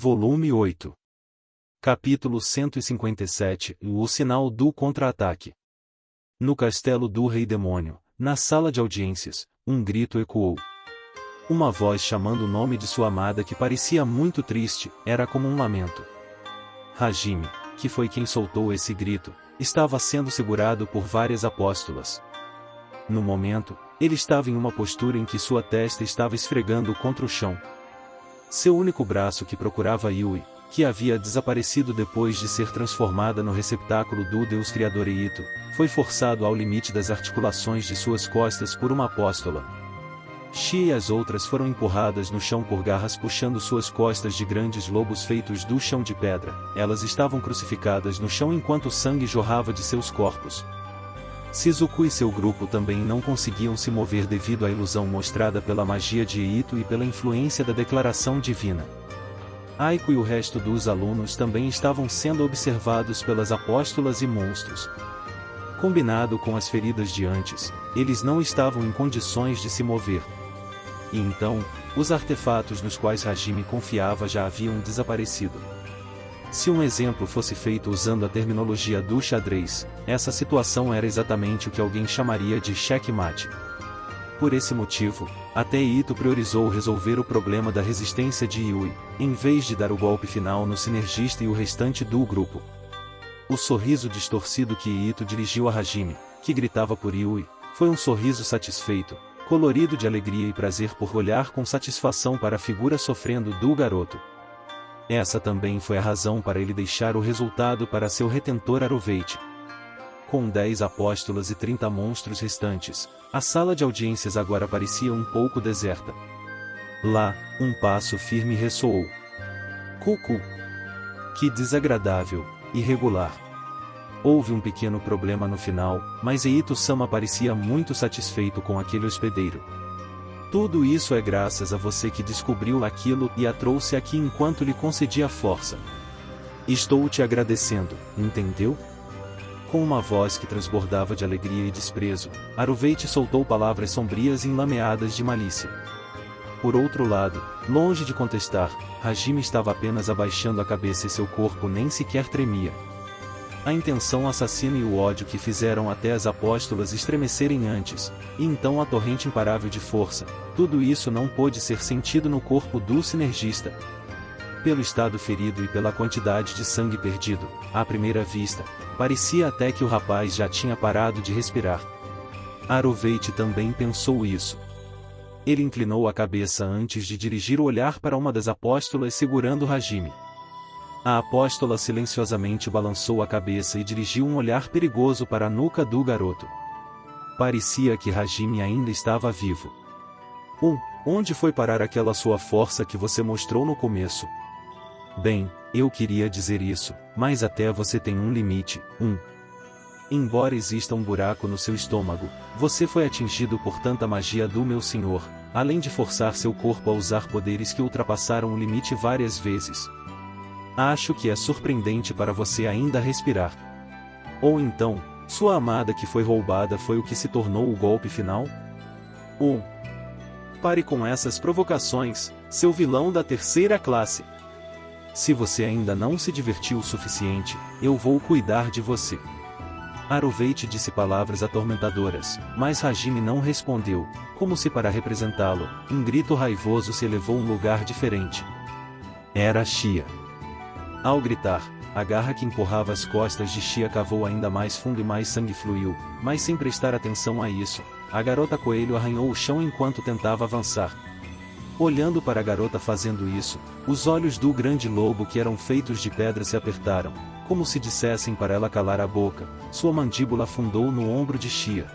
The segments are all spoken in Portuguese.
Volume 8. Capítulo 157. O sinal do contra-ataque. No castelo do Rei Demônio, na sala de audiências, um grito ecoou. Uma voz chamando o nome de sua amada que parecia muito triste, era como um lamento. Hajime, que foi quem soltou esse grito, estava sendo segurado por várias apóstolas. No momento, ele estava em uma postura em que sua testa estava esfregando contra o chão. Seu único braço que procurava Yui, que havia desaparecido depois de ser transformada no receptáculo do Deus Criador Eito, foi forçado ao limite das articulações de suas costas por uma apóstola. Shi e as outras foram empurradas no chão por garras puxando suas costas de grandes lobos feitos do chão de pedra. Elas estavam crucificadas no chão enquanto o sangue jorrava de seus corpos. Shizuku e seu grupo também não conseguiam se mover devido à ilusão mostrada pela magia de Eito e pela influência da declaração divina. Aiko e o resto dos alunos também estavam sendo observados pelas apóstolas e monstros. Combinado com as feridas de antes, eles não estavam em condições de se mover. E então, os artefatos nos quais Hajime confiava já haviam desaparecido. Se um exemplo fosse feito usando a terminologia do xadrez, essa situação era exatamente o que alguém chamaria de checkmate. Por esse motivo, até Eito priorizou resolver o problema da resistência de Yui, em vez de dar o golpe final no sinergista e o restante do grupo. O sorriso distorcido que Eito dirigiu a Hajime, que gritava por Yui, foi um sorriso satisfeito, colorido de alegria e prazer por olhar com satisfação para a figura sofrendo do garoto. Essa também foi a razão para ele deixar o resultado para seu retentor Aroveite. Com 10 apóstolas e 30 monstros restantes, a sala de audiências agora parecia um pouco deserta. Lá, um passo firme ressoou. Cucu! Que desagradável, irregular. Houve um pequeno problema no final, mas Eito-sama parecia muito satisfeito com aquele hospedeiro. Tudo isso é graças a você que descobriu aquilo e a trouxe aqui enquanto lhe concedia força. Estou te agradecendo, entendeu? Com uma voz que transbordava de alegria e desprezo, Aroveite soltou palavras sombrias enlameadas de malícia. Por outro lado, longe de contestar, Hajime estava apenas abaixando a cabeça e seu corpo nem sequer tremia. A intenção assassina e o ódio que fizeram até as apóstolas estremecerem antes, e então a torrente imparável de força, tudo isso não pôde ser sentido no corpo do sinergista. Pelo estado ferido e pela quantidade de sangue perdido, à primeira vista, parecia até que o rapaz já tinha parado de respirar. Aroveite também pensou isso. Ele inclinou a cabeça antes de dirigir o olhar para uma das apóstolas segurando Hajime. A apóstola silenciosamente balançou a cabeça e dirigiu um olhar perigoso para a nuca do garoto. Parecia que Hajime ainda estava vivo. Onde foi parar aquela sua força que você mostrou no começo? Bem, eu queria dizer isso, mas até você tem um limite. Embora exista um buraco no seu estômago, você foi atingido por tanta magia do meu senhor, além de forçar seu corpo a usar poderes que ultrapassaram o limite várias vezes. Acho que é surpreendente para você ainda respirar. Ou então, sua amada que foi roubada foi o que se tornou o golpe final? Pare com essas provocações, seu vilão da terceira classe. Se você ainda não se divertiu o suficiente, eu vou cuidar de você. Aroveite disse palavras atormentadoras, mas Hajime não respondeu, como se para representá-lo, um grito raivoso se elevou a um lugar diferente. Era Shia. Ao gritar, a garra que empurrava as costas de Shia cavou ainda mais fundo e mais sangue fluiu, mas sem prestar atenção a isso, a garota coelho arranhou o chão enquanto tentava avançar. Olhando para a garota fazendo isso, os olhos do grande lobo que eram feitos de pedra se apertaram, como se dissessem para ela calar a boca. Sua mandíbula afundou no ombro de Shia.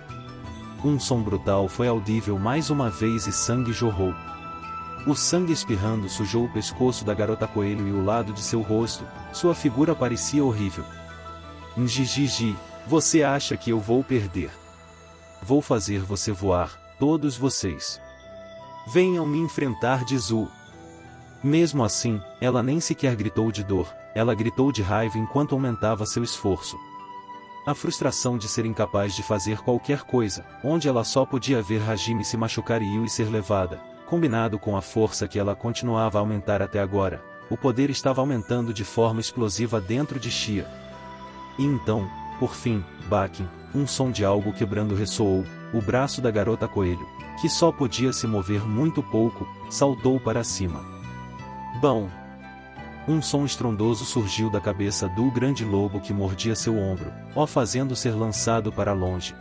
Um som brutal foi audível mais uma vez e sangue jorrou. O sangue espirrando sujou o pescoço da garota coelho e o lado de seu rosto, sua figura parecia horrível. Njijiji, você acha que eu vou perder? Vou fazer você voar, todos vocês. Venham me enfrentar de Zu. Mesmo assim, ela nem sequer gritou de dor, ela gritou de raiva enquanto aumentava seu esforço. A frustração de ser incapaz de fazer qualquer coisa, onde ela só podia ver Hajime se machucar e Yui ser levada, combinado com a força que ela continuava a aumentar até agora, o poder estava aumentando de forma explosiva dentro de Xia. E então, por fim, Baquem, um som de algo quebrando ressoou, o braço da garota coelho, que só podia se mover muito pouco, saltou para cima. Bom! Um som estrondoso surgiu da cabeça do grande lobo que mordia seu ombro, o fazendo ser lançado para longe.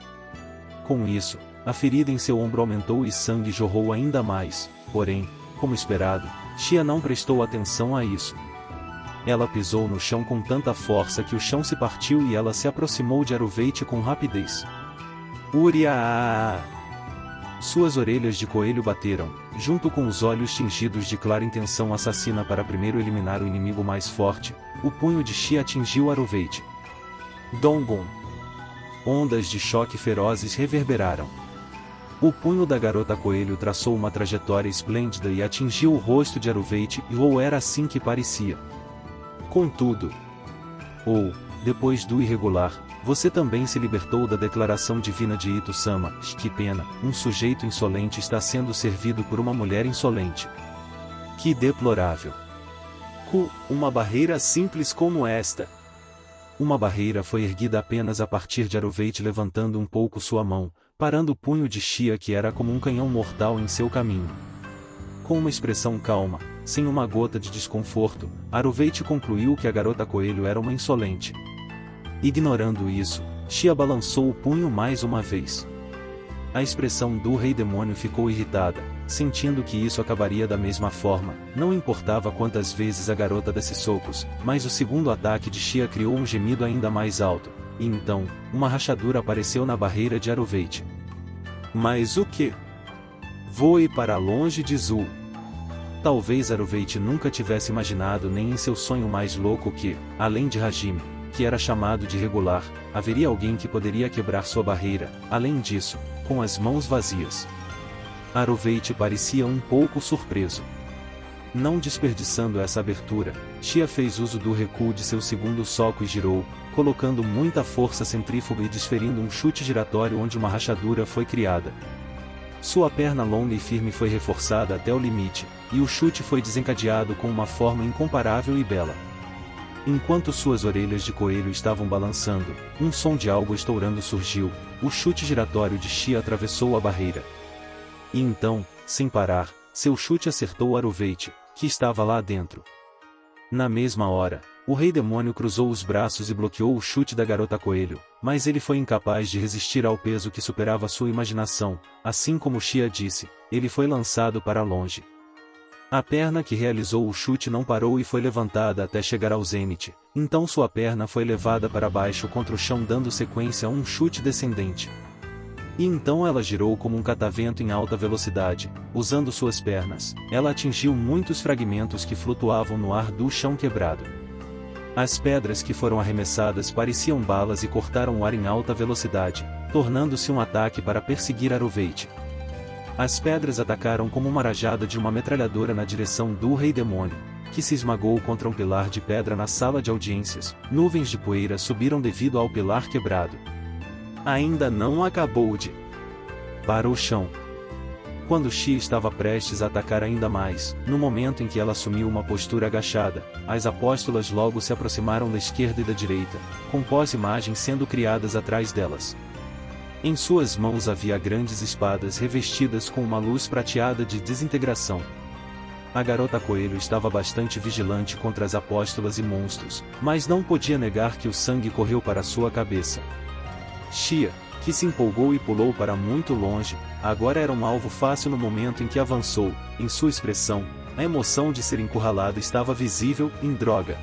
Com isso, a ferida em seu ombro aumentou e sangue jorrou ainda mais, porém, como esperado, Xia não prestou atenção a isso. Ela pisou no chão com tanta força que o chão se partiu e ela se aproximou de Aruveite com rapidez. Uriaa! Suas orelhas de coelho bateram, junto com os olhos tingidos de clara intenção assassina para primeiro eliminar o inimigo mais forte. O punho de Xia atingiu Aruveite. Dongon! Ondas de choque ferozes reverberaram. O punho da garota coelho traçou uma trajetória esplêndida e atingiu o rosto de Aruveite, ou era assim que parecia. Contudo, depois do irregular, você também se libertou da declaração divina de Ito-sama. Que pena, um sujeito insolente está sendo servido por uma mulher insolente. Que deplorável. Uma barreira simples como esta. Uma barreira foi erguida apenas a partir de Aruveite levantando um pouco sua mão, parando o punho de Xia que era como um canhão mortal em seu caminho. Com uma expressão calma, sem uma gota de desconforto, Aruveite concluiu que a garota coelho era uma insolente. Ignorando isso, Xia balançou o punho mais uma vez. A expressão do rei demônio ficou irritada, sentindo que isso acabaria da mesma forma, não importava quantas vezes a garota desse socos, mas o segundo ataque de Xia criou um gemido ainda mais alto, e então, uma rachadura apareceu na barreira de Aruveite. Mas o que? Voe para longe de Zul. Talvez Aruveite nunca tivesse imaginado nem em seu sonho mais louco que, além de Hajime, que era chamado de regular, haveria alguém que poderia quebrar sua barreira, além disso, com as mãos vazias. Aruveite parecia um pouco surpreso. Não desperdiçando essa abertura, Xia fez uso do recuo de seu segundo soco e girou, colocando muita força centrífuga e desferindo um chute giratório onde uma rachadura foi criada. Sua perna longa e firme foi reforçada até o limite, e o chute foi desencadeado com uma forma incomparável e bela. Enquanto suas orelhas de coelho estavam balançando, um som de algo estourando surgiu, o chute giratório de Xia atravessou a barreira. E então, sem parar, seu chute acertou Aruveite, que estava lá dentro. Na mesma hora, o rei demônio cruzou os braços e bloqueou o chute da garota coelho, mas ele foi incapaz de resistir ao peso que superava sua imaginação, assim como Xia disse, ele foi lançado para longe. A perna que realizou o chute não parou e foi levantada até chegar ao zênite, então sua perna foi levada para baixo contra o chão dando sequência a um chute descendente. E então ela girou como um catavento em alta velocidade, usando suas pernas, ela atingiu muitos fragmentos que flutuavam no ar do chão quebrado. As pedras que foram arremessadas pareciam balas e cortaram o ar em alta velocidade, tornando-se um ataque para perseguir Aruveite. As pedras atacaram como uma rajada de uma metralhadora na direção do rei demônio, que se esmagou contra um pilar de pedra na sala de audiências. Nuvens de poeira subiram devido ao pilar quebrado. Ainda não acabou de... Para o chão. Quando Xia estava prestes a atacar ainda mais, no momento em que ela assumiu uma postura agachada, as apóstolas logo se aproximaram da esquerda e da direita, com pós-imagens sendo criadas atrás delas. Em suas mãos havia grandes espadas revestidas com uma luz prateada de desintegração. A garota coelho estava bastante vigilante contra as apóstolas e monstros, mas não podia negar que o sangue correu para sua cabeça. Xia, que se empolgou e pulou para muito longe, agora era um alvo fácil no momento em que avançou. Em sua expressão, a emoção de ser encurralada estava visível. Em droga.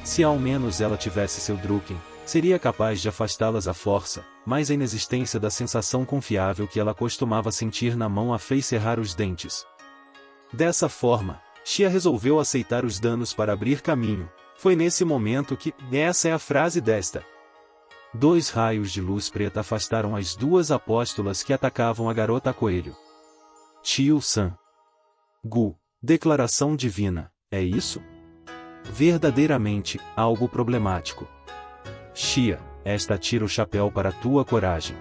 Se ao menos ela tivesse seu Druken, seria capaz de afastá-las à força, mas a inexistência da sensação confiável que ela costumava sentir na mão a fez cerrar os dentes. Dessa forma, Xia resolveu aceitar os danos para abrir caminho. Foi nesse momento que, essa é a frase desta. 2 raios de luz preta afastaram as 2 apóstolas que atacavam a garota coelho. Tio-san. Gu, declaração divina, é isso? Verdadeiramente, algo problemático. Xia, esta tira o chapéu para tua coragem.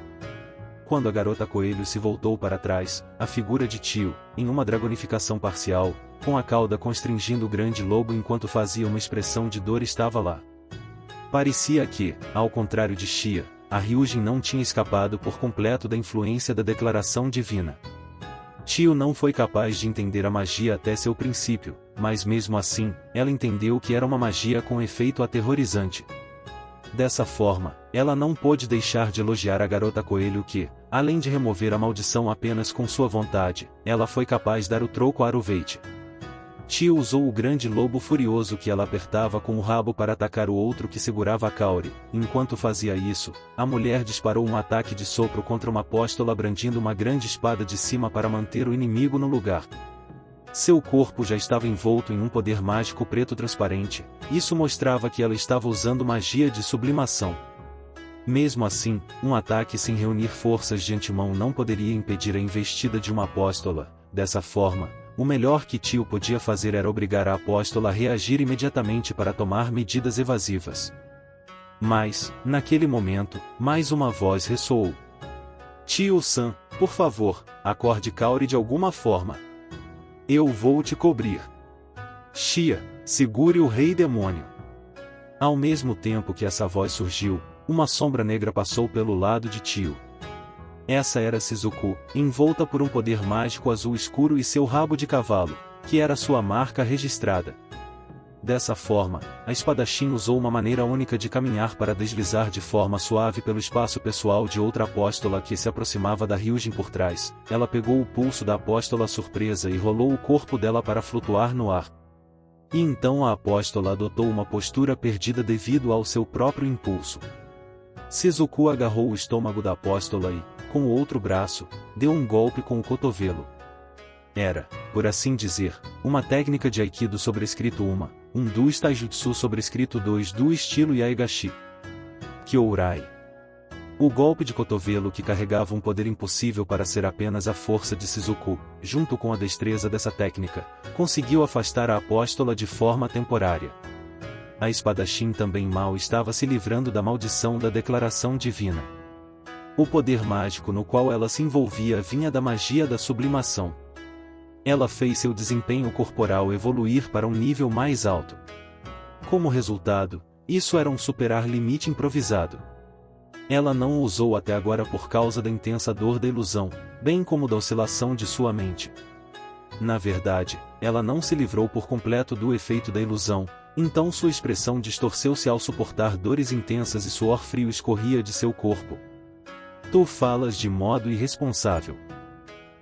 Quando a garota coelho se voltou para trás, a figura de Tio, em uma dragonificação parcial, com a cauda constringindo o grande lobo enquanto fazia uma expressão de dor estava lá. Parecia que, ao contrário de Xia, a Ryujin não tinha escapado por completo da influência da declaração divina. Tio não foi capaz de entender a magia até seu princípio, mas mesmo assim, ela entendeu que era uma magia com efeito aterrorizante. Dessa forma, ela não pôde deixar de elogiar a garota coelho que, além de remover a maldição apenas com sua vontade, ela foi capaz de dar o troco a Aruveit. Tio usou o grande lobo furioso que ela apertava com o rabo para atacar o outro que segurava a Kaori. Enquanto fazia isso, a mulher disparou um ataque de sopro contra uma apóstola brandindo uma grande espada de cima para manter o inimigo no lugar. Seu corpo já estava envolto em um poder mágico preto transparente, isso mostrava que ela estava usando magia de sublimação. Mesmo assim, um ataque sem reunir forças de antemão não poderia impedir a investida de uma apóstola. Dessa forma, o melhor que Tio podia fazer era obrigar a apóstola a reagir imediatamente para tomar medidas evasivas. Mas, naquele momento, mais uma voz ressoou. Tio-san, por favor, acorde Kaori de alguma forma. Eu vou te cobrir. Xia, segure o rei demônio. Ao mesmo tempo que essa voz surgiu, uma sombra negra passou pelo lado de Tio. Essa era Shizuku, envolta por um poder mágico azul escuro e seu rabo de cavalo, que era sua marca registrada. Dessa forma, a espadachim usou uma maneira única de caminhar para deslizar de forma suave pelo espaço pessoal de outra apóstola que se aproximava da Ryujin por trás. Ela pegou o pulso da apóstola surpresa e rolou o corpo dela para flutuar no ar. E então a apóstola adotou uma postura perdida devido ao seu próprio impulso. Shizuku agarrou o estômago da apóstola e, com o outro braço, deu um golpe com o cotovelo. Era, por assim dizer, uma técnica de Aikido sobrescrito 1 do Taijutsu sobrescrito 2 do estilo Yaegashi. Kyourai. O golpe de cotovelo que carregava um poder impossível para ser apenas a força de Shizuku, junto com a destreza dessa técnica, conseguiu afastar a apóstola de forma temporária. A espadachim também mal estava se livrando da maldição da declaração divina. O poder mágico no qual ela se envolvia vinha da magia da sublimação. Ela fez seu desempenho corporal evoluir para um nível mais alto. Como resultado, isso era um superar limite improvisado. Ela não o usou até agora por causa da intensa dor da ilusão, bem como da oscilação de sua mente. Na verdade, ela não se livrou por completo do efeito da ilusão, então sua expressão distorceu-se ao suportar dores intensas e suor frio escorria de seu corpo. Tu falas de modo irresponsável.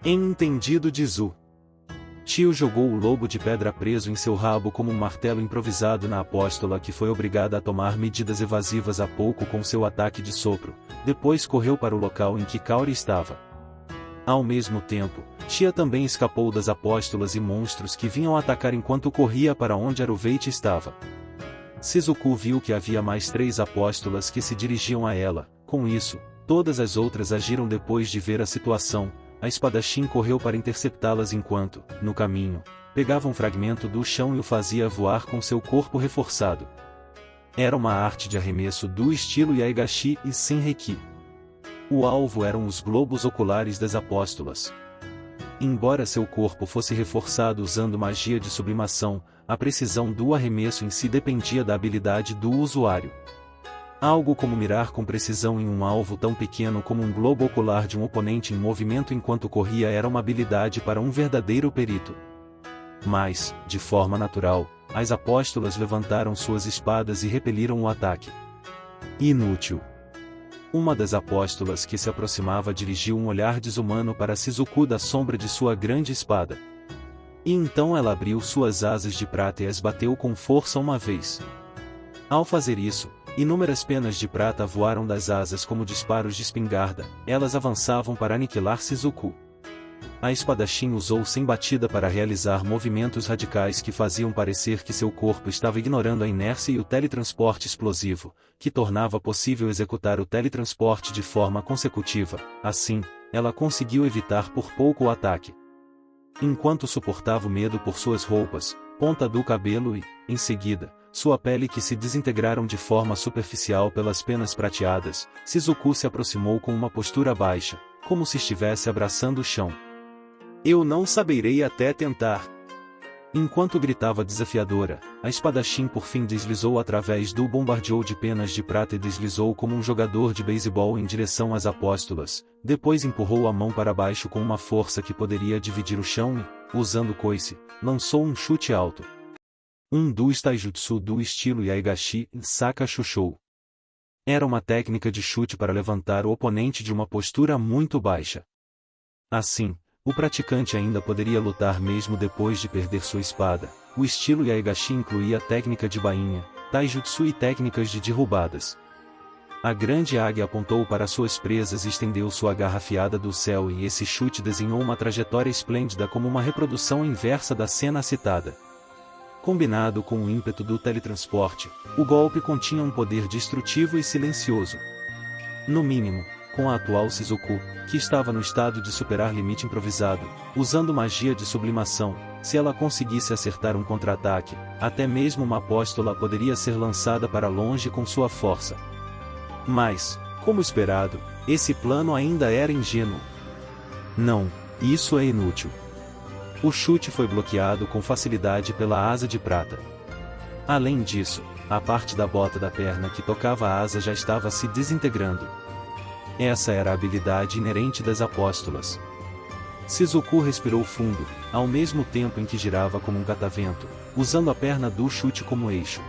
Entendido de Zu. Tio jogou o lobo de pedra preso em seu rabo como um martelo improvisado na apóstola que foi obrigada a tomar medidas evasivas há pouco com seu ataque de sopro, depois correu para o local em que Kaori estava. Ao mesmo tempo, Xia também escapou das apóstolas e monstros que vinham atacar enquanto corria para onde Aruveit estava. Shizuku viu que havia mais 3 apóstolas que se dirigiam a ela, com isso, todas as outras agiram depois de ver a situação. A espadachim correu para interceptá-las enquanto, no caminho, pegava um fragmento do chão e o fazia voar com seu corpo reforçado. Era uma arte de arremesso do estilo Yaegashi e Senreki. O alvo eram os globos oculares das apóstolas. Embora seu corpo fosse reforçado usando magia de sublimação, a precisão do arremesso em si dependia da habilidade do usuário. Algo como mirar com precisão em um alvo tão pequeno como um globo ocular de um oponente em movimento enquanto corria era uma habilidade para um verdadeiro perito. Mas, de forma natural, as apóstolas levantaram suas espadas e repeliram o ataque. Inútil. Uma das apóstolas que se aproximava dirigiu um olhar desumano para Shizuku da sombra de sua grande espada. E então ela abriu suas asas de prata e as bateu com força uma vez. Ao fazer isso, inúmeras penas de prata voaram das asas como disparos de espingarda, elas avançavam para aniquilar Shizuku. A espadachim usou sem batida para realizar movimentos radicais que faziam parecer que seu corpo estava ignorando a inércia e o teletransporte explosivo, que tornava possível executar o teletransporte de forma consecutiva. Assim, ela conseguiu evitar por pouco o ataque. Enquanto suportava o medo por suas roupas, ponta do cabelo e, em seguida, sua pele que se desintegraram de forma superficial pelas penas prateadas, Shizuku se aproximou com uma postura baixa, como se estivesse abraçando o chão. Eu não saberei até tentar. Enquanto gritava desafiadora, a espadachim por fim deslizou através do bombardeou de penas de prata e deslizou como um jogador de beisebol em direção às apóstolas, depois empurrou a mão para baixo com uma força que poderia dividir o chão e, usando coice, lançou um chute alto. Um dos taijutsu do estilo Yaegashi Saka Shushou. Era uma técnica de chute para levantar o oponente de uma postura muito baixa. Assim, o praticante ainda poderia lutar mesmo depois de perder sua espada. O estilo Yaegashi incluía a técnica de bainha, taijutsu e técnicas de derrubadas. A grande águia apontou para suas presas e estendeu sua garra afiada do céu e esse chute desenhou uma trajetória esplêndida como uma reprodução inversa da cena citada. Combinado com o ímpeto do teletransporte, o golpe continha um poder destrutivo e silencioso. No mínimo, com a atual Shizuku, que estava no estado de superar limite improvisado, usando magia de sublimação, se ela conseguisse acertar um contra-ataque, até mesmo uma apóstola poderia ser lançada para longe com sua força. Mas, como esperado, esse plano ainda era ingênuo. Não, isso é inútil. O chute foi bloqueado com facilidade pela asa de prata. Além disso, a parte da bota da perna que tocava a asa já estava se desintegrando. Essa era a habilidade inerente das apóstolas. Shizuku respirou fundo, ao mesmo tempo em que girava como um catavento, usando a perna do chute como eixo.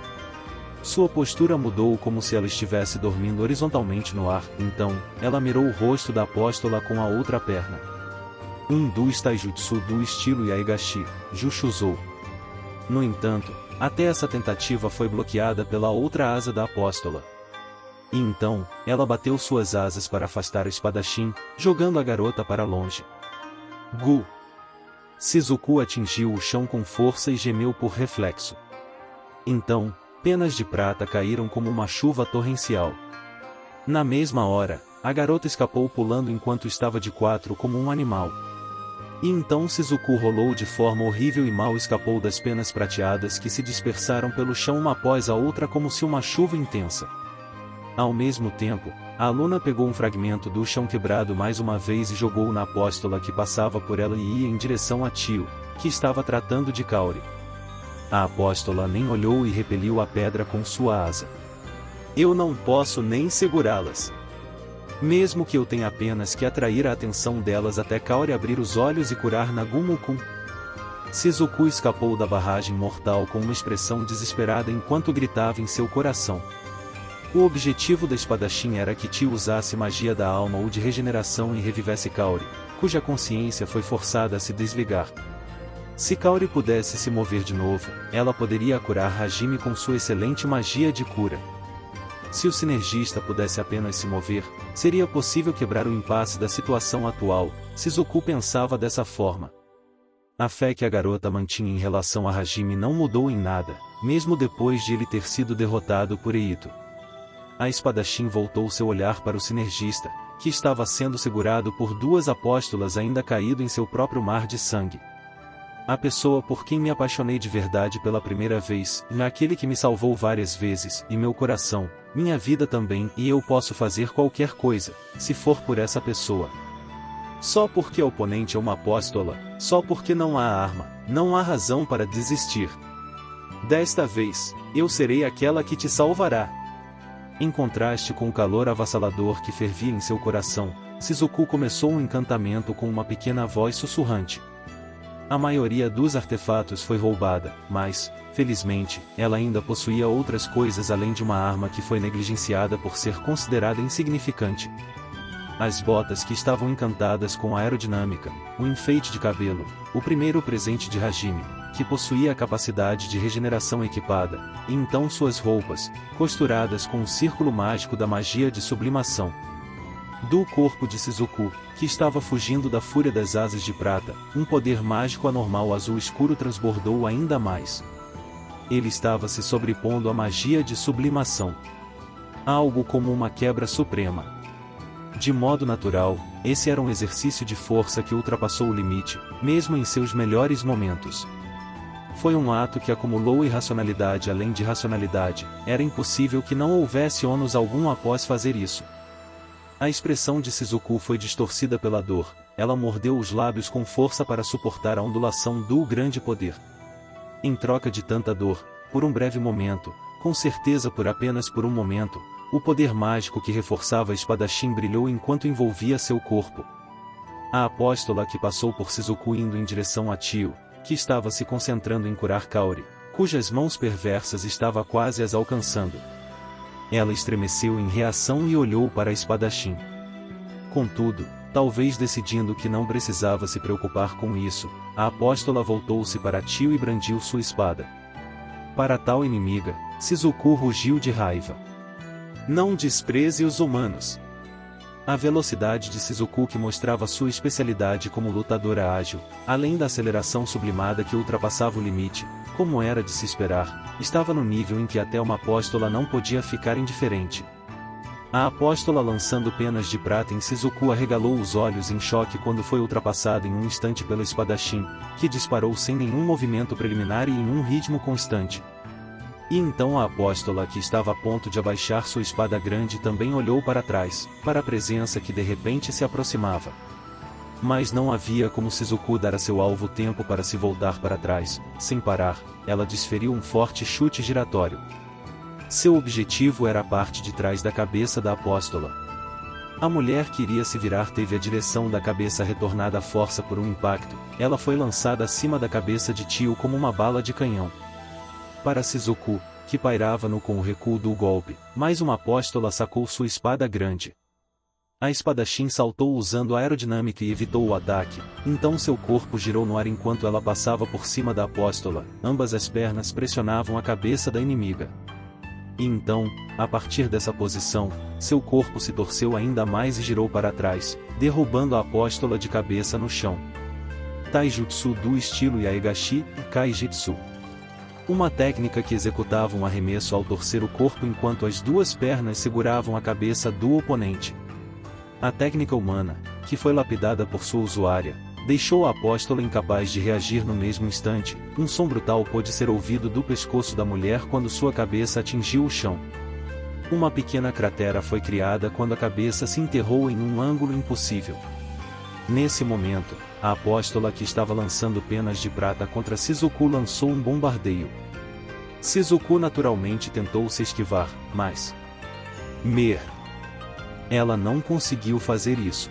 Sua postura mudou como se ela estivesse dormindo horizontalmente no ar, então, ela mirou o rosto da apóstola com a outra perna. Um dos taijutsu do estilo Yaegashi, Jushuzou. No entanto, até essa tentativa foi bloqueada pela outra asa da apóstola. E então, ela bateu suas asas para afastar a espadachim, jogando a garota para longe. Gu! Shizuku atingiu o chão com força e gemeu por reflexo. Então, penas de prata caíram como uma chuva torrencial. Na mesma hora, a garota escapou pulando enquanto estava de quatro como um animal. E então Shizuku rolou de forma horrível e mal escapou das penas prateadas que se dispersaram pelo chão uma após a outra como se uma chuva intensa. Ao mesmo tempo, a aluna pegou um fragmento do chão quebrado mais uma vez e jogou na apóstola que passava por ela e ia em direção a Tio, que estava tratando de Kaori. A apóstola nem olhou e repeliu a pedra com sua asa. Eu não posso nem segurá-las. Mesmo que eu tenha apenas que atrair a atenção delas até Kaori abrir os olhos e curar Nagumo-kun. Shizuku escapou da barragem mortal com uma expressão desesperada enquanto gritava em seu coração. O objetivo da espadachim era que Tio usasse magia da alma ou de regeneração e revivesse Kaori, cuja consciência foi forçada a se desligar. Se Kaori pudesse se mover de novo, ela poderia curar Hajime com sua excelente magia de cura. Se o sinergista pudesse apenas se mover, seria possível quebrar o impasse da situação atual, Shizuku pensava dessa forma. A fé que a garota mantinha em relação a Hajime não mudou em nada, mesmo depois de ele ter sido derrotado por Eito. A espadachim voltou seu olhar para o sinergista, que estava sendo segurado por duas apóstolas ainda caído em seu próprio mar de sangue. A pessoa por quem me apaixonei de verdade pela primeira vez, aquele que me salvou várias vezes, e meu coração, minha vida também, e eu posso fazer qualquer coisa, se for por essa pessoa. Só porque a oponente é uma apóstola, só porque não há arma, não há razão para desistir. Desta vez, eu serei aquela que te salvará. Em contraste com o calor avassalador que fervia em seu coração, Shizuku começou um encantamento com uma pequena voz sussurrante. A maioria dos artefatos foi roubada, mas, felizmente, ela ainda possuía outras coisas além de uma arma que foi negligenciada por ser considerada insignificante. As botas que estavam encantadas com a aerodinâmica, o enfeite de cabelo, o primeiro presente de Hajime, que possuía a capacidade de regeneração equipada, e então suas roupas, costuradas com o círculo mágico da magia de sublimação. Do corpo de Shizuku, que estava fugindo da fúria das asas de prata, um poder mágico anormal azul escuro transbordou ainda mais. Ele estava se sobrepondo à magia de sublimação. Algo como uma quebra suprema. De modo natural, esse era um exercício de força que ultrapassou o limite, mesmo em seus melhores momentos. Foi um ato que acumulou irracionalidade além de racionalidade, era impossível que não houvesse ônus algum após fazer isso. A expressão de Shizuku foi distorcida pela dor, ela mordeu os lábios com força para suportar a ondulação do grande poder. Em troca de tanta dor, por um breve momento, com certeza apenas por um momento, o poder mágico que reforçava a espadachim brilhou enquanto envolvia seu corpo. A apóstola que passou por Shizuku indo em direção a Tio, que estava se concentrando em curar Kaori, cujas mãos perversas estava quase as alcançando. Ela estremeceu em reação e olhou para a espadachim. Contudo, talvez decidindo que não precisava se preocupar com isso, a apóstola voltou-se para Tio e brandiu sua espada. Para tal inimiga, Shizuku rugiu de raiva. Não despreze os humanos. A velocidade de Shizuku, que mostrava sua especialidade como lutadora ágil, além da aceleração sublimada que ultrapassava o limite, como era de se esperar, estava no nível em que até uma apóstola não podia ficar indiferente. A apóstola, lançando penas de prata em Shizuku, arregalou os olhos em choque quando foi ultrapassada em um instante pela espadachim, que disparou sem nenhum movimento preliminar e em um ritmo constante. E então a apóstola, que estava a ponto de abaixar sua espada grande, também olhou para trás, para a presença que de repente se aproximava. Mas não havia como Shizuku dar a seu alvo tempo para se voltar para trás. Sem parar, ela desferiu um forte chute giratório. Seu objetivo era a parte de trás da cabeça da apóstola. A mulher que iria se virar teve a direção da cabeça retornada à força por um impacto. Ela foi lançada acima da cabeça de Tio como uma bala de canhão. Para Shizuku, que pairava-no com o recuo do golpe, mais uma apóstola sacou sua espada grande. A espadachim saltou usando a aerodinâmica e evitou o ataque, então seu corpo girou no ar enquanto ela passava por cima da apóstola, ambas as pernas pressionavam a cabeça da inimiga. E então, a partir dessa posição, seu corpo se torceu ainda mais e girou para trás, derrubando a apóstola de cabeça no chão. Taijutsu do estilo Yaegashi e Kaijitsu. Uma técnica que executava um arremesso ao torcer o corpo enquanto as duas pernas seguravam a cabeça do oponente. A técnica humana, que foi lapidada por sua usuária, deixou a apóstola incapaz de reagir no mesmo instante. Um som brutal pôde ser ouvido do pescoço da mulher quando sua cabeça atingiu o chão. Uma pequena cratera foi criada quando a cabeça se enterrou em um ângulo impossível. Nesse momento, a apóstola, que estava lançando penas de prata contra Shizuku, lançou um bombardeio. Shizuku naturalmente tentou se esquivar, mas ela não conseguiu fazer isso.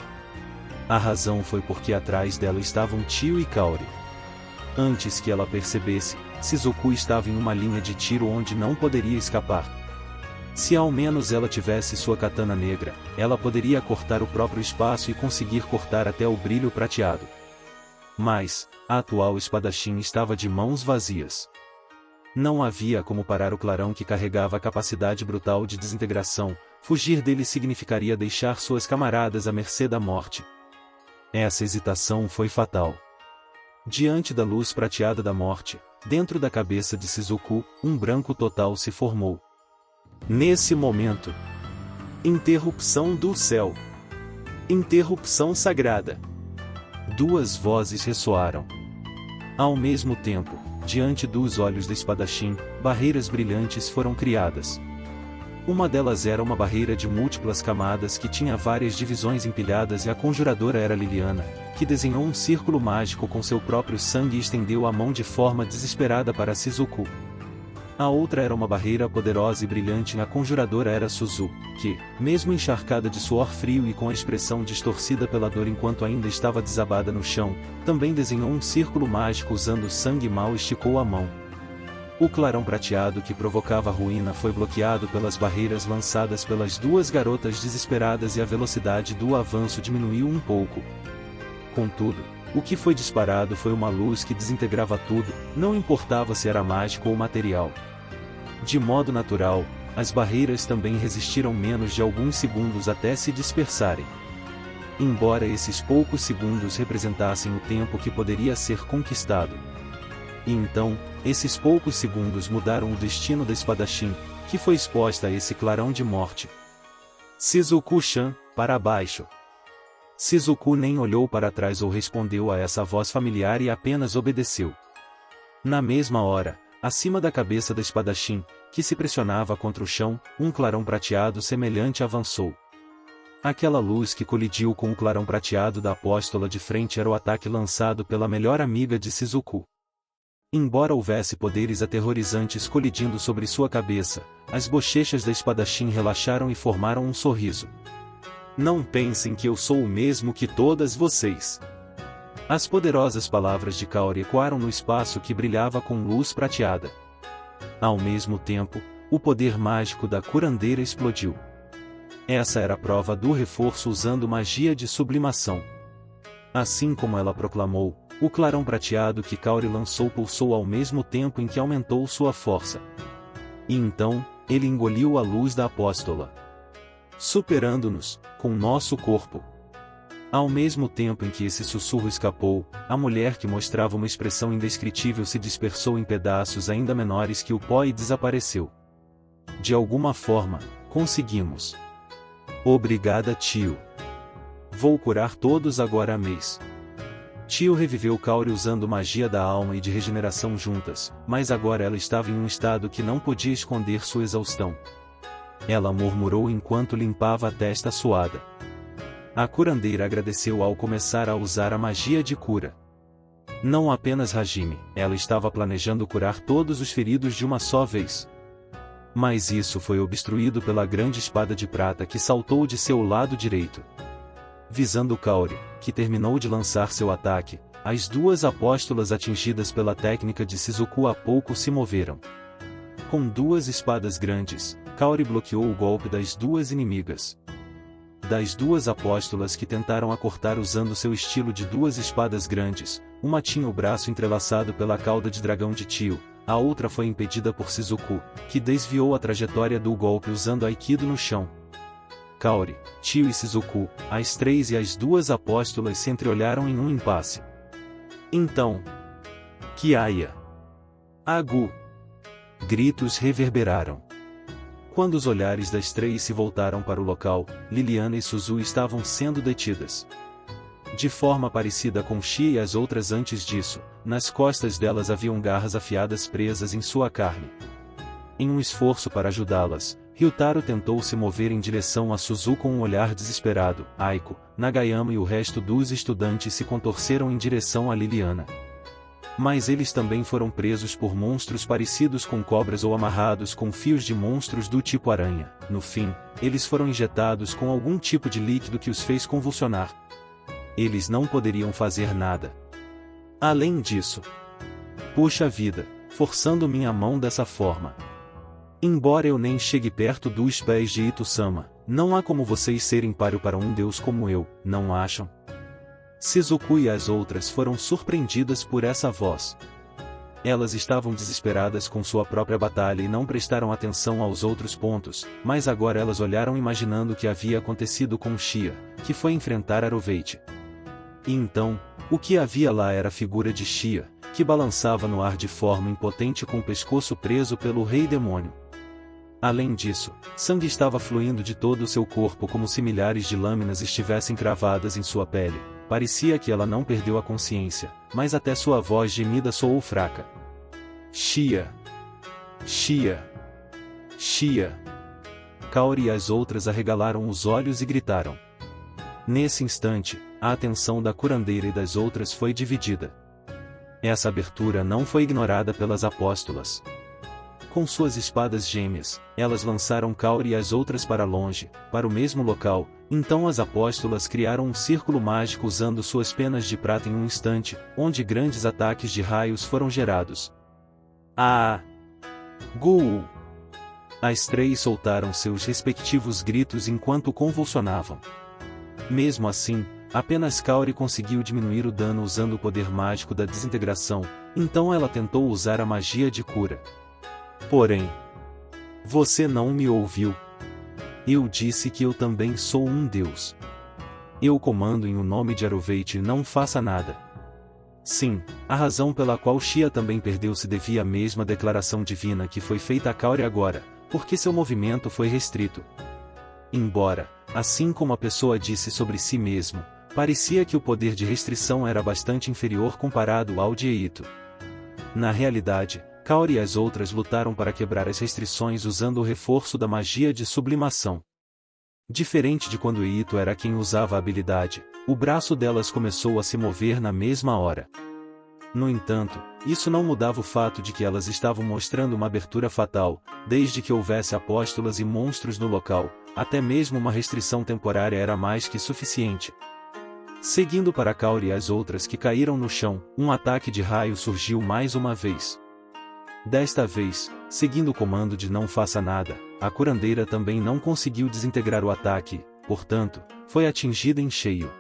A razão foi porque atrás dela estavam Tio e Kaori. Antes que ela percebesse, Shizuku estava em uma linha de tiro onde não poderia escapar. Se ao menos ela tivesse sua katana negra, ela poderia cortar o próprio espaço e conseguir cortar até o brilho prateado. Mas, a atual espadachim estava de mãos vazias. Não havia como parar o clarão que carregava a capacidade brutal de desintegração. Fugir dele significaria deixar suas camaradas à mercê da morte. Essa hesitação foi fatal. Diante da luz prateada da morte, dentro da cabeça de Shizuku, um branco total se formou. Nesse momento, interrupção do céu. Interrupção sagrada. Duas vozes ressoaram. Ao mesmo tempo, diante dos olhos da espadachim, barreiras brilhantes foram criadas. Uma delas era uma barreira de múltiplas camadas que tinha várias divisões empilhadas, e a conjuradora era Liliana, que desenhou um círculo mágico com seu próprio sangue e estendeu a mão de forma desesperada para Shizuku. A outra era uma barreira poderosa e brilhante, e a conjuradora era Suzu, que, mesmo encharcada de suor frio e com a expressão distorcida pela dor enquanto ainda estava desabada no chão, também desenhou um círculo mágico usando sangue e mal esticou a mão. O clarão prateado que provocava a ruína foi bloqueado pelas barreiras lançadas pelas duas garotas desesperadas e a velocidade do avanço diminuiu um pouco. Contudo, o que foi disparado foi uma luz que desintegrava tudo, não importava se era mágico ou material. De modo natural, as barreiras também resistiram menos de alguns segundos até se dispersarem. Embora esses poucos segundos representassem o tempo que poderia ser conquistado. E então, esses poucos segundos mudaram o destino da espadachim, que foi exposta a esse clarão de morte. Shizuku-chan, para baixo. Shizuku nem olhou para trás ou respondeu a essa voz familiar e apenas obedeceu. Na mesma hora, acima da cabeça da espadachim, que se pressionava contra o chão, um clarão prateado semelhante avançou. Aquela luz que colidiu com o clarão prateado da apóstola de frente era o ataque lançado pela melhor amiga de Shizuku. Embora houvesse poderes aterrorizantes colidindo sobre sua cabeça, as bochechas da espadachim relaxaram e formaram um sorriso. Não pensem que eu sou o mesmo que todas vocês. As poderosas palavras de Kaori ecoaram no espaço que brilhava com luz prateada. Ao mesmo tempo, o poder mágico da curandeira explodiu. Essa era a prova do reforço usando magia de sublimação. Assim como ela proclamou, o clarão prateado que Kaori lançou pulsou ao mesmo tempo em que aumentou sua força. E então, ele engoliu a luz da apóstola, superando-nos, com nosso corpo. Ao mesmo tempo em que esse sussurro escapou, a mulher que mostrava uma expressão indescritível se dispersou em pedaços ainda menores que o pó e desapareceu. De alguma forma, conseguimos. Obrigada, tio. Vou curar todos agora a mês. Tio reviveu Kaori usando magia da alma e de regeneração juntas, mas agora ela estava em um estado que não podia esconder sua exaustão. Ela murmurou enquanto limpava a testa suada. A curandeira agradeceu ao começar a usar a magia de cura. Não apenas Hajime, ela estava planejando curar todos os feridos de uma só vez. Mas isso foi obstruído pela grande espada de prata que saltou de seu lado direito. Visando Kaori, que terminou de lançar seu ataque, as duas apóstolas atingidas pela técnica de Shizuku há pouco se moveram. Com duas espadas grandes, Kaori bloqueou o golpe das duas inimigas. Das duas apóstolas que tentaram a cortar usando seu estilo de duas espadas grandes, uma tinha o braço entrelaçado pela cauda de dragão de Tio, a outra foi impedida por Shizuku, que desviou a trajetória do golpe usando Aikido no chão. Kaori, Tio e Shizuku, as três e as duas apóstolas se entreolharam em um impasse. Então... Kiaya! Agu! Gritos reverberaram. Quando os olhares das três se voltaram para o local, Liliana e Suzu estavam sendo detidas. De forma parecida com Shia e as outras antes disso, nas costas delas haviam garras afiadas presas em sua carne. Em um esforço para ajudá-las, Ryutaro tentou se mover em direção a Suzu com um olhar desesperado. Aiko, Nagayama e o resto dos estudantes se contorceram em direção a Liliana. Mas eles também foram presos por monstros parecidos com cobras ou amarrados com fios de monstros do tipo aranha. No fim, eles foram injetados com algum tipo de líquido que os fez convulsionar. Eles não poderiam fazer nada. Além disso, puxa vida, forçando minha mão dessa forma. Embora eu nem chegue perto dos pés de Ito-sama, não há como vocês serem páreo para um deus como eu, não acham? Shizuku e as outras foram surpreendidas por essa voz. Elas estavam desesperadas com sua própria batalha e não prestaram atenção aos outros pontos, mas agora elas olharam imaginando o que havia acontecido com Shia, que foi enfrentar Aroveichi. E então, o que havia lá era a figura de Shia, que balançava no ar de forma impotente com o pescoço preso pelo Rei Demônio. Além disso, sangue estava fluindo de todo o seu corpo como se milhares de lâminas estivessem cravadas em sua pele. Parecia que ela não perdeu a consciência, mas até sua voz gemida soou fraca. Shia! Shia! Shia! Kaori e as outras arregalaram os olhos e gritaram. Nesse instante, a atenção da curandeira e das outras foi dividida. Essa abertura não foi ignorada pelas apóstolas. Com suas espadas gêmeas, elas lançaram Kaori e as outras para longe, para o mesmo local. Então as apóstolas criaram um círculo mágico usando suas penas de prata em um instante, onde grandes ataques de raios foram gerados. Ah! Guu! As três soltaram seus respectivos gritos enquanto convulsionavam. Mesmo assim, apenas Kaori conseguiu diminuir o dano usando o poder mágico da desintegração, então ela tentou usar a magia de cura. Porém, você não me ouviu. Eu disse que eu também sou um deus. Eu comando em o nome de Aroveichi, não faça nada. Sim, a razão pela qual Shia também perdeu se devia à mesma declaração divina que foi feita a Kaori agora, porque seu movimento foi restrito. Embora, assim como a pessoa disse sobre si mesmo, parecia que o poder de restrição era bastante inferior comparado ao de Eito. Na realidade, Kaori e as outras lutaram para quebrar as restrições usando o reforço da magia de sublimação. Diferente de quando Eito era quem usava a habilidade, o braço delas começou a se mover na mesma hora. No entanto, isso não mudava o fato de que elas estavam mostrando uma abertura fatal, desde que houvesse apóstolas e monstros no local, até mesmo uma restrição temporária era mais que suficiente. Seguindo para Kaori e as outras que caíram no chão, um ataque de raio surgiu mais uma vez. Desta vez, seguindo o comando de não faça nada, a curandeira também não conseguiu desintegrar o ataque, portanto, foi atingida em cheio.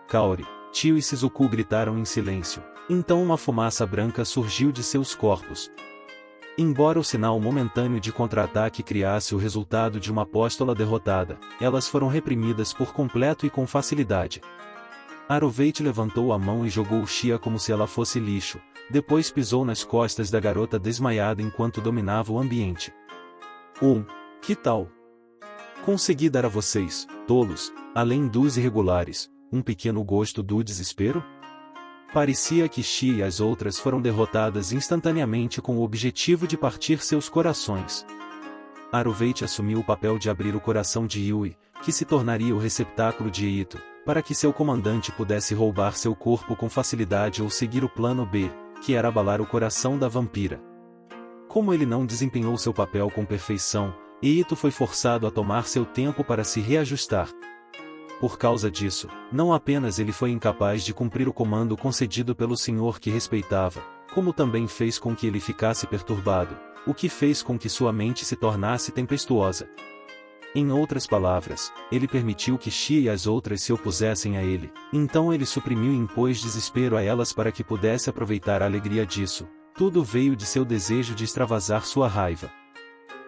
Kaori, Tio e Shizuku gritaram em silêncio. Então uma fumaça branca surgiu de seus corpos. Embora o sinal momentâneo de contra-ataque criasse o resultado de uma apóstola derrotada, elas foram reprimidas por completo e com facilidade. Aruveit levantou a mão e jogou Shia como se ela fosse lixo, depois pisou nas costas da garota desmaiada enquanto dominava o ambiente. Que tal? Consegui dar a vocês, tolos, além dos irregulares, um pequeno gosto do desespero? Parecia que Shia e as outras foram derrotadas instantaneamente com o objetivo de partir seus corações. Aruveit assumiu o papel de abrir o coração de Yui, que se tornaria o receptáculo de Ito, para que seu comandante pudesse roubar seu corpo com facilidade ou seguir o plano B, que era abalar o coração da vampira. Como ele não desempenhou seu papel com perfeição, Ito foi forçado a tomar seu tempo para se reajustar. Por causa disso, não apenas ele foi incapaz de cumprir o comando concedido pelo senhor que respeitava, como também fez com que ele ficasse perturbado, o que fez com que sua mente se tornasse tempestuosa. Em outras palavras, ele permitiu que Shia e as outras se opusessem a ele, então ele suprimiu e impôs desespero a elas para que pudesse aproveitar a alegria disso. Tudo veio de seu desejo de extravasar sua raiva.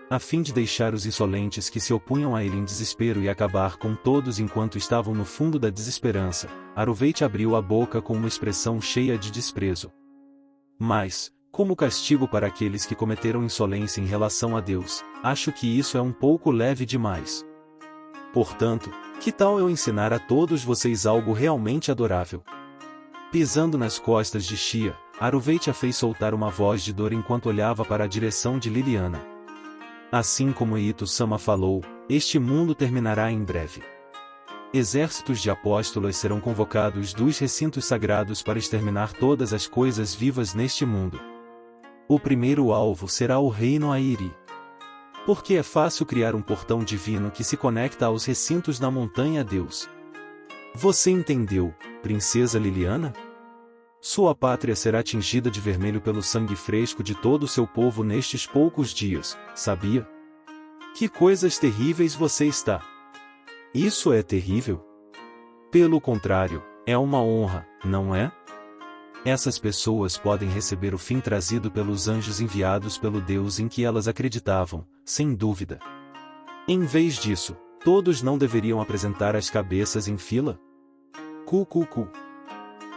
A fim de deixar os insolentes que se opunham a ele em desespero e acabar com todos enquanto estavam no fundo da desesperança, Aruveit abriu a boca com uma expressão cheia de desprezo. Mas, como castigo para aqueles que cometeram insolência em relação a Deus, acho que isso é um pouco leve demais. Portanto, que tal eu ensinar a todos vocês algo realmente adorável? Pisando nas costas de Shia, Aruveit a fez soltar uma voz de dor enquanto olhava para a direção de Liliana. Assim como Ito-sama falou, este mundo terminará em breve. Exércitos de apóstolos serão convocados dos recintos sagrados para exterminar todas as coisas vivas neste mundo. O primeiro alvo será o reino Airi. Porque é fácil criar um portão divino que se conecta aos recintos da montanha Deus. Você entendeu, princesa Liliana? Sua pátria será tingida de vermelho pelo sangue fresco de todo o seu povo nestes poucos dias, sabia? Que coisas terríveis você está! Isso é terrível? Pelo contrário, é uma honra, não é? Essas pessoas podem receber o fim trazido pelos anjos enviados pelo Deus em que elas acreditavam, sem dúvida. Em vez disso, todos não deveriam apresentar as cabeças em fila?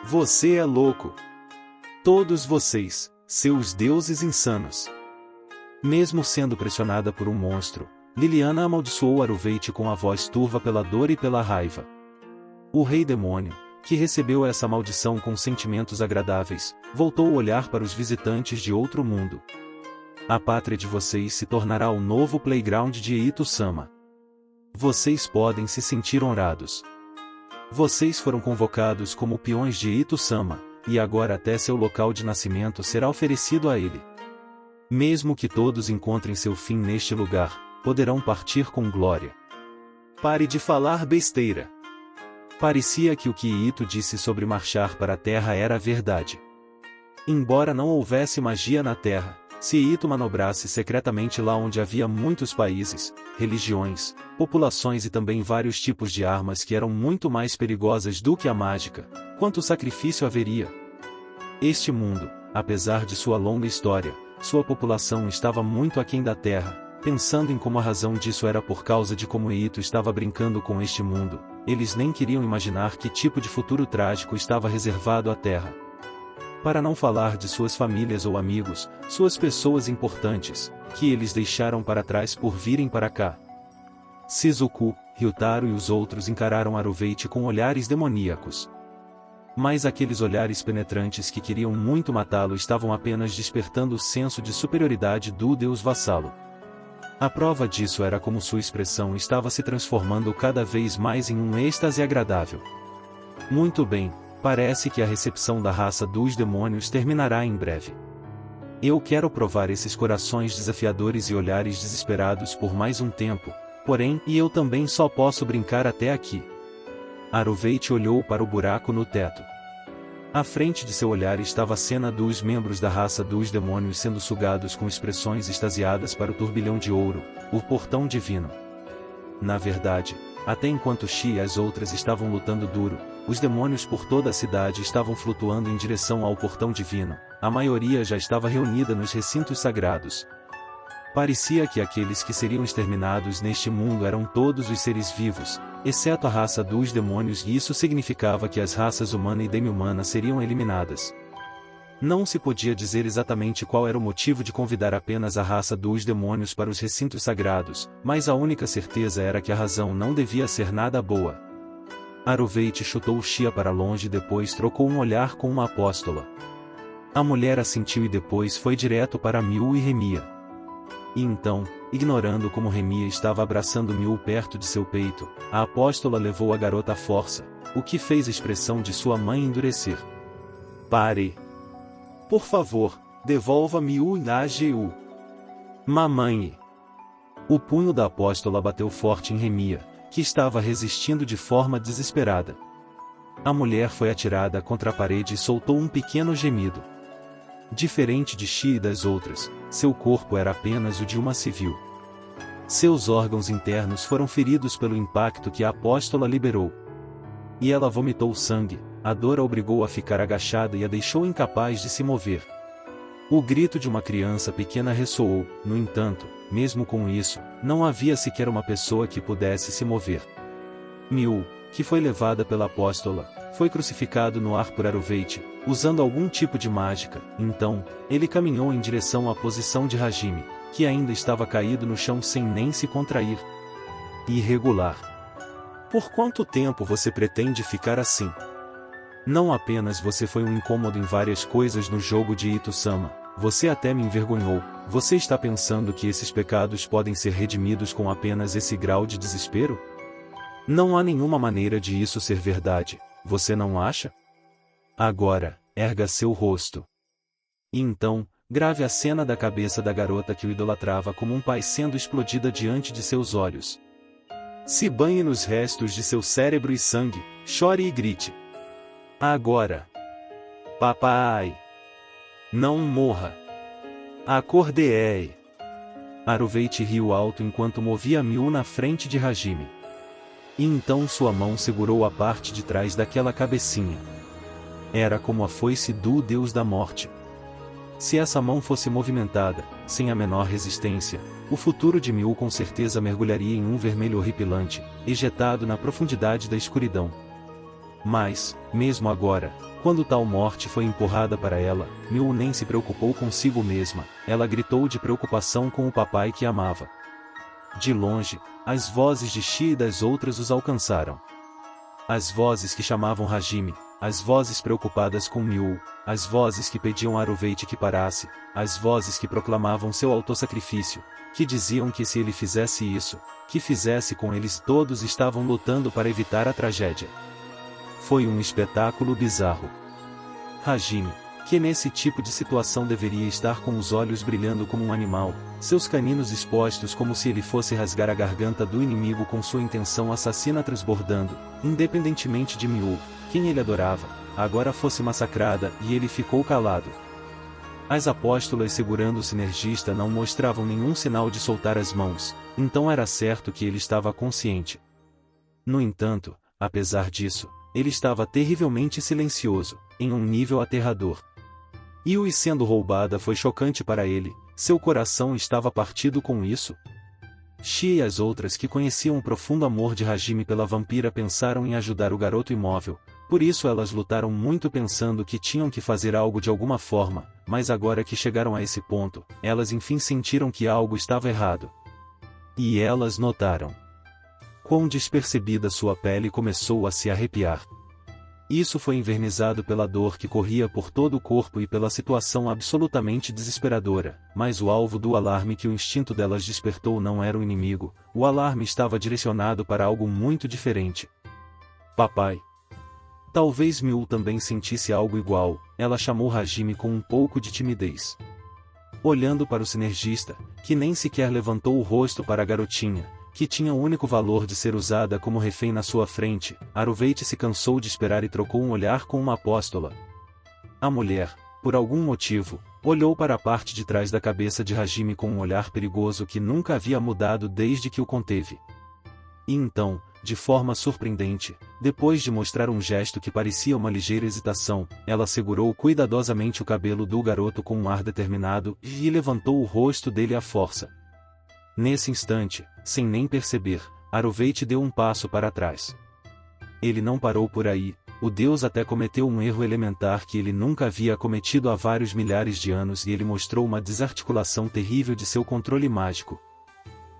Você é louco! Todos vocês, seus deuses insanos! Mesmo sendo pressionada por um monstro, Liliana amaldiçoou Aruveit com a voz turva pela dor e pela raiva. O rei demônio, que recebeu essa maldição com sentimentos agradáveis, voltou o olhar para os visitantes de outro mundo. A pátria de vocês se tornará o novo playground de Ito-sama. Vocês podem se sentir honrados. Vocês foram convocados como peões de Ito-sama, e agora até seu local de nascimento será oferecido a ele. Mesmo que todos encontrem seu fim neste lugar, poderão partir com glória. Pare de falar besteira. Parecia que o que Ito disse sobre marchar para a Terra era verdade. Embora não houvesse magia na Terra, se Ito manobrasse secretamente lá onde havia muitos países, religiões, populações e também vários tipos de armas que eram muito mais perigosas do que a mágica, quanto sacrifício haveria? Este mundo, apesar de sua longa história, sua população estava muito aquém da Terra. Pensando em como a razão disso era por causa de como Ito estava brincando com este mundo, eles nem queriam imaginar que tipo de futuro trágico estava reservado à Terra. Para não falar de suas famílias ou amigos, suas pessoas importantes, que eles deixaram para trás por virem para cá. Shizuku, Ryutaro e os outros encararam Aruveit com olhares demoníacos. Mas aqueles olhares penetrantes que queriam muito matá-lo estavam apenas despertando o senso de superioridade do deus vassalo. A prova disso era como sua expressão estava se transformando cada vez mais em um êxtase agradável. Muito bem, Parece que a recepção da raça dos demônios terminará em breve. Eu quero provar esses corações desafiadores e olhares desesperados por mais um tempo, porém, e eu também só posso brincar até aqui. Aruveit olhou para o buraco no teto. À frente de seu olhar estava a cena dos membros da raça dos demônios sendo sugados com expressões extasiadas para o turbilhão de ouro, o portão divino. Na verdade, até enquanto Xi e as outras estavam lutando duro, os demônios por toda a cidade estavam flutuando em direção ao portão divino. A maioria já estava reunida nos recintos sagrados. Parecia que aqueles que seriam exterminados neste mundo eram todos os seres vivos, exceto a raça dos demônios, e isso significava que as raças humana e demi-humana seriam eliminadas. Não se podia dizer exatamente qual era o motivo de convidar apenas a raça dos demônios para os recintos sagrados, mas a única certeza era que a razão não devia ser nada boa. Aruveit chutou Xia para longe e depois trocou um olhar com uma apóstola. A mulher assentiu e depois foi direto para Miu e Remia. E então, ignorando como Remia estava abraçando Miu perto de seu peito, a apóstola levou a garota à força, o que fez a expressão de sua mãe endurecer. Pare! Por favor, devolva Miu na Geu. Mamãe! O punho da apóstola bateu forte em Remia, que estava resistindo de forma desesperada. A mulher foi atirada contra a parede e soltou um pequeno gemido. Diferente de Xi e das outras, seu corpo era apenas o de uma civil. Seus órgãos internos foram feridos pelo impacto que a apóstola liberou. E ela vomitou sangue, a dor a obrigou a ficar agachada e a deixou incapaz de se mover. O grito de uma criança pequena ressoou, no entanto, mesmo com isso, não havia sequer uma pessoa que pudesse se mover. Miu, que foi levada pela apóstola, foi crucificado no ar por Aruveit, usando algum tipo de mágica. Então, ele caminhou em direção à posição de Hajime, que ainda estava caído no chão sem nem se contrair. Irregular. Por quanto tempo você pretende ficar assim? Não apenas você foi um incômodo em várias coisas no jogo de Ito-sama, você até me envergonhou. Você está pensando que esses pecados podem ser redimidos com apenas esse grau de desespero? Não há nenhuma maneira de isso ser verdade. Você não acha? Agora, erga seu rosto. E então, grave a cena da cabeça da garota que o idolatrava como um pai sendo explodida diante de seus olhos. Se banhe nos restos de seu cérebro e sangue, chore e grite. Agora. Papai. Não morra. Acordei. Aruveit riu alto enquanto movia Miu na frente de Hajime. E então sua mão segurou a parte de trás daquela cabecinha. Era como a foice do deus da morte. Se essa mão fosse movimentada, sem a menor resistência, o futuro de Miu com certeza mergulharia em um vermelho horripilante, ejetado na profundidade da escuridão. Mas, mesmo agora, quando tal morte foi empurrada para ela, Miu nem se preocupou consigo mesma, ela gritou de preocupação com o papai que amava. De longe, as vozes de Xi e das outras os alcançaram. As vozes que chamavam Hajime, as vozes preocupadas com Miu, as vozes que pediam a Aruveit que parasse, as vozes que proclamavam seu autossacrifício, que diziam que se ele fizesse isso, que fizesse com eles, todos estavam lutando para evitar a tragédia. Foi um espetáculo bizarro. Hajime, que nesse tipo de situação deveria estar com os olhos brilhando como um animal, seus caninos expostos como se ele fosse rasgar a garganta do inimigo com sua intenção assassina transbordando, independentemente de Miu, quem ele adorava, agora fosse massacrada, e ele ficou calado. As apóstolas segurando o sinergista não mostravam nenhum sinal de soltar as mãos, então era certo que ele estava consciente. No entanto, apesar disso, ele estava terrivelmente silencioso, em um nível aterrador. Yui sendo roubada foi chocante para ele, seu coração estava partido com isso. Xi e as outras que conheciam o profundo amor de Hajime pela vampira pensaram em ajudar o garoto imóvel, por isso elas lutaram muito pensando que tinham que fazer algo de alguma forma, mas agora que chegaram a esse ponto, elas enfim sentiram que algo estava errado. E elas notaram quão despercebida sua pele começou a se arrepiar. Isso foi envernizado pela dor que corria por todo o corpo e pela situação absolutamente desesperadora, mas o alvo do alarme que o instinto delas despertou não era o inimigo, o alarme estava direcionado para algo muito diferente. Papai. Talvez Miu também sentisse algo igual. Ela chamou Hajime com um pouco de timidez. Olhando para o sinergista, que nem sequer levantou o rosto para a garotinha, que tinha o único valor de ser usada como refém na sua frente, Aruveit se cansou de esperar e trocou um olhar com uma apóstola. A mulher, por algum motivo, olhou para a parte de trás da cabeça de Hajime com um olhar perigoso que nunca havia mudado desde que o conteve. E então, de forma surpreendente, depois de mostrar um gesto que parecia uma ligeira hesitação, ela segurou cuidadosamente o cabelo do garoto com um ar determinado e levantou o rosto dele à força. Nesse instante, sem nem perceber, Aruveit deu um passo para trás. Ele não parou por aí. O deus até cometeu um erro elementar que ele nunca havia cometido há vários milhares de anos e ele mostrou uma desarticulação terrível de seu controle mágico.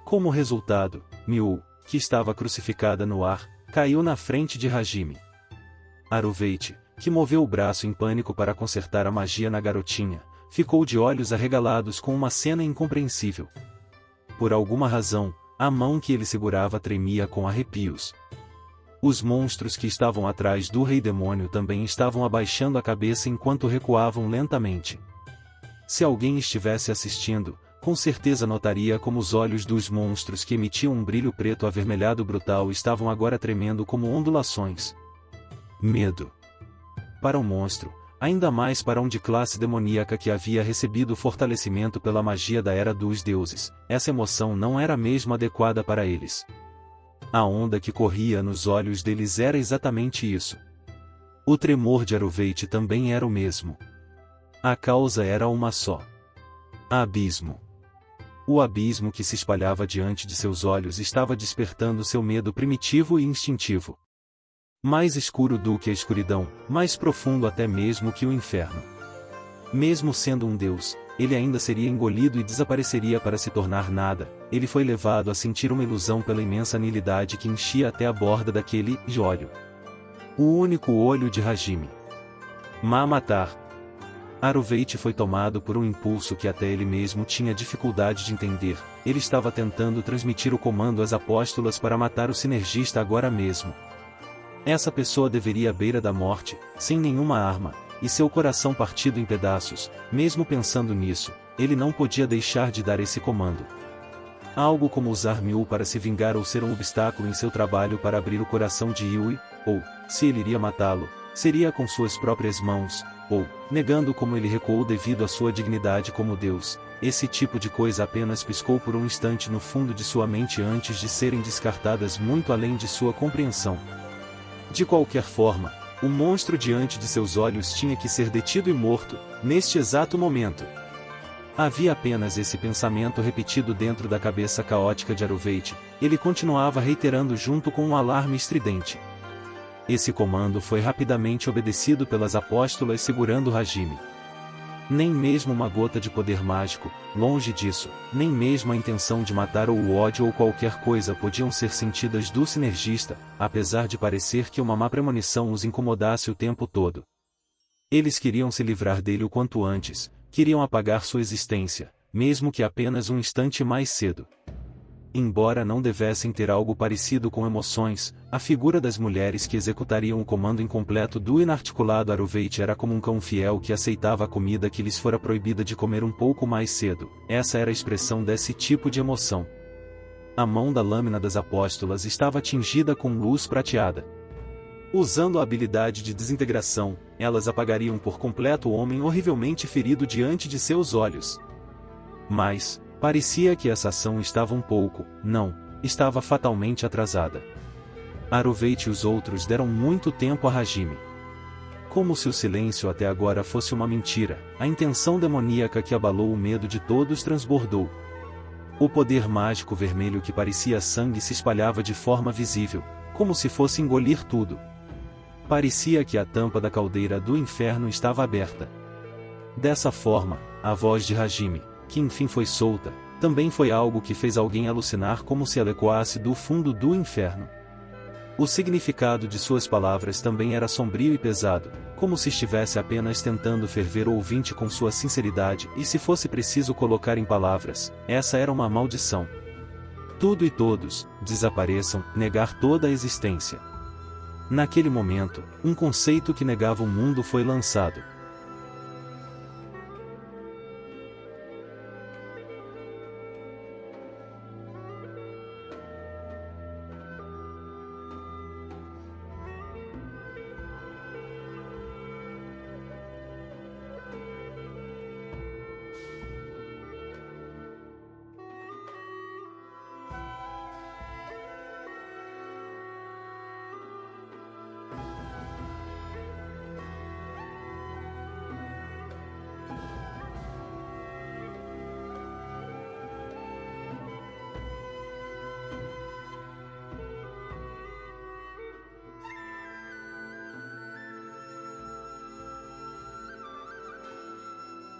Como resultado, Miu, que estava crucificada no ar, caiu na frente de Hajime. Aruveit, que moveu o braço em pânico para consertar a magia na garotinha, ficou de olhos arregalados com uma cena incompreensível. Por alguma razão, a mão que ele segurava tremia com arrepios. Os monstros que estavam atrás do Rei Demônio também estavam abaixando a cabeça enquanto recuavam lentamente. Se alguém estivesse assistindo, com certeza notaria como os olhos dos monstros que emitiam um brilho preto avermelhado brutal estavam agora tremendo como ondulações. Medo. Para o monstro, ainda mais para um de classe demoníaca que havia recebido fortalecimento pela magia da Era dos Deuses, essa emoção não era mesmo adequada para eles. A onda que corria nos olhos deles era exatamente isso. O tremor de Aruveit também era o mesmo. A causa era uma só. Abismo. O abismo que se espalhava diante de seus olhos estava despertando seu medo primitivo e instintivo. Mais escuro do que a escuridão, mais profundo até mesmo que o inferno. Mesmo sendo um deus, ele ainda seria engolido e desapareceria para se tornar nada. Ele foi levado a sentir uma ilusão pela imensa anilidade que enchia até a borda daquele olho. O único olho de Hajime. Matar. Aruveit foi tomado por um impulso que até ele mesmo tinha dificuldade de entender. Ele estava tentando transmitir o comando às apóstolas para matar o sinergista agora mesmo. Essa pessoa deveria à beira da morte, sem nenhuma arma, e seu coração partido em pedaços. Mesmo pensando nisso, ele não podia deixar de dar esse comando. Algo como usar Miu para se vingar ou ser um obstáculo em seu trabalho para abrir o coração de Yui, ou, se ele iria matá-lo, seria com suas próprias mãos, ou, negando como ele recuou devido à sua dignidade como Deus. Esse tipo de coisa apenas piscou por um instante no fundo de sua mente antes de serem descartadas muito além de sua compreensão. De qualquer forma, o monstro diante de seus olhos tinha que ser detido e morto, neste exato momento. Havia apenas esse pensamento repetido dentro da cabeça caótica de Aruveit. Ele continuava reiterando junto com um alarme estridente. Esse comando foi rapidamente obedecido pelas apóstolas segurando Hajime. Nem mesmo uma gota de poder mágico, longe disso, nem mesmo a intenção de matar ou o ódio ou qualquer coisa podiam ser sentidas do sinergista, apesar de parecer que uma má premonição os incomodasse o tempo todo. Eles queriam se livrar dele o quanto antes, queriam apagar sua existência, mesmo que apenas um instante mais cedo. Embora não devessem ter algo parecido com emoções, a figura das mulheres que executariam o comando incompleto do inarticulado Aruveit era como um cão fiel que aceitava a comida que lhes fora proibida de comer um pouco mais cedo. Essa era a expressão desse tipo de emoção. A mão da lâmina das apóstolas estava tingida com luz prateada. Usando a habilidade de desintegração, elas apagariam por completo o homem horrivelmente ferido diante de seus olhos. Mas parecia que essa ação estava estava fatalmente atrasada. Aruveit e os outros deram muito tempo a Hajime. Como se o silêncio até agora fosse uma mentira, a intenção demoníaca que abalou o medo de todos transbordou. O poder mágico vermelho que parecia sangue se espalhava de forma visível, como se fosse engolir tudo. Parecia que a tampa da caldeira do inferno estava aberta. Dessa forma, a voz de Hajime, que enfim foi solta, também foi algo que fez alguém alucinar como se ela ecoasse do fundo do inferno. O significado de suas palavras também era sombrio e pesado, como se estivesse apenas tentando ferver o ouvinte com sua sinceridade e se fosse preciso colocar em palavras, essa era uma maldição. Tudo e todos, desapareçam, negar toda a existência. Naquele momento, um conceito que negava o mundo foi lançado.